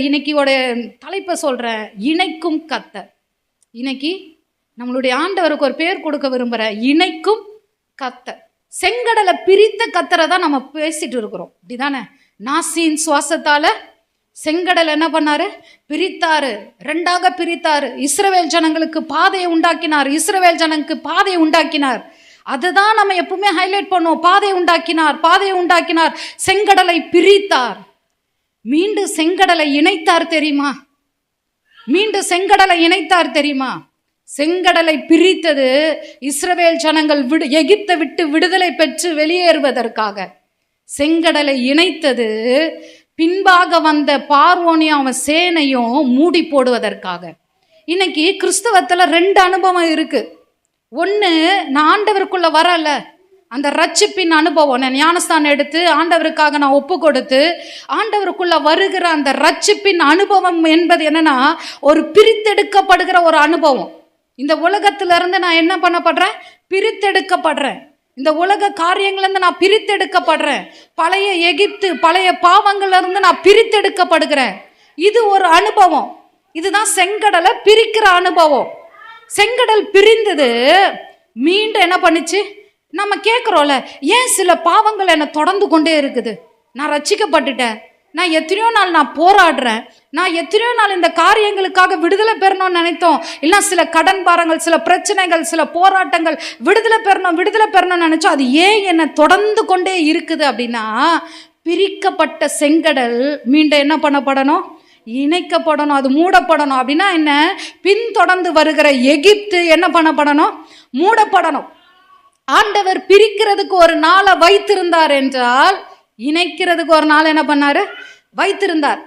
இன்னைக்கு தலைப்பை சொல்றேன், இணைக்கும் கர்த்தர். இன்னைக்கு நம்மளுடைய ஆண்டவருக்கு ஒரு பேர் கொடுக்க விரும்புற இணைக்கும் கர்த்தர். செங்கடலை பிரித்த கர்த்தரை தான் நம்ம பேசிட்டு இருக்கிறோம், அப்படிதானே? நாசியின் சுவாசத்தால செங்கடல் என்ன பண்ணாரு? பிரித்தாரு, ரெண்டாக பிரித்தாரு. இஸ்ரவேல் ஜனங்களுக்கு பாதையை உண்டாக்கினார். இஸ்ரவேல் ஜனங்களுக்கு பாதையை உண்டாக்கினார். அதுதான் நம்ம எப்பவுமே ஹைலைட் பண்ணுவோம். பாதையை உண்டாக்கினார், பாதையை உண்டாக்கினார், செங்கடலை பிரித்தார், மீண்டும் செங்கடலை இணைத்தார். தெரியுமா? மீண்டும் செங்கடலை இணைத்தார். தெரியுமா? செங்கடலை பிரித்தது இஸ்ரவேல் ஜனங்கள் எகிப்தை விட்டு விடுதலை பெற்று வெளியேறுவதற்காக. செங்கடலை இணைத்தது பின்பாக வந்த பார்வோனையும் அவன் சேனையும் மூடி போடுவதற்காக. இன்னைக்கு கிறிஸ்தவத்தில் 2 அனுபவம் இருக்கு. ஒன்று, நான் ஆண்டவருக்குள்ள வரல, அந்த ரட்சிப்பின் அனுபவம். நான் ஞானஸ்தானம் எடுத்து ஆண்டவருக்காக நான் ஒப்பு கொடுத்து ஆண்டவருக்குள்ள வருகிற அந்த ரட்சிப்பின் அனுபவம் என்பது என்னன்னா, ஒரு பிரித்தெடுக்கப்படுகிற ஒரு அனுபவம். இந்த உலகத்திலிருந்து நான் என்ன பண்ணப்படுறேன்? பிரித்தெடுக்கப்படுறேன். இந்த உலக காரியங்கள்லேருந்து நான் பிரித்தெடுக்கப்படுறேன். பழைய எகிப்து, பழைய பாவங்கள்லேருந்து நான் பிரித்தெடுக்கப்படுகிறேன். இது ஒரு அனுபவம். இதுதான் செங்கடலை பிரிக்கிற அனுபவம். செங்கடல் பிரிந்தது, மீண்டும் என்ன பண்ணுச்சு? நம்ம கேட்குறோம்ல, ஏன் சில பாவங்கள் என்னை தொடர்ந்து கொண்டே இருக்குது? நான் ரட்சிக்கப்பட்டுட்டேன், நான் எத்தனையோ நாள் நான் போராடுறேன், நான் எத்தனையோ நாள் இந்த காரியங்களுக்காக விடுதலை பெறணும்னு நினைத்தோம். இல்லை சில கடன் பாரங்கள், சில பிரச்சனைகள், சில போராட்டங்கள், விடுதலை பெறணும்னு நினைச்சோம். அது ஏன் என்னை தொடர்ந்து கொண்டே இருக்குது அப்படின்னா, பிரிக்கப்பட்ட செங்கடல் மீண்டும் என்ன பண்ணப்படணும்? இணைக்கப்படணும், அது மூடப்படணும். அப்படின்னா என்ன? பின்தொடர்ந்து வருகிற எகிப்து என்ன பண்ணப்படணும்? மூடப்படணும். ஆண்டவர் பிரிக்கிறதுக்கு ஒரு நாளை வைத்திருந்தார் என்றால், இணைக்கிறதுக்கு ஒரு நாள் என்ன பண்ணாரு? வைத்திருந்தார்.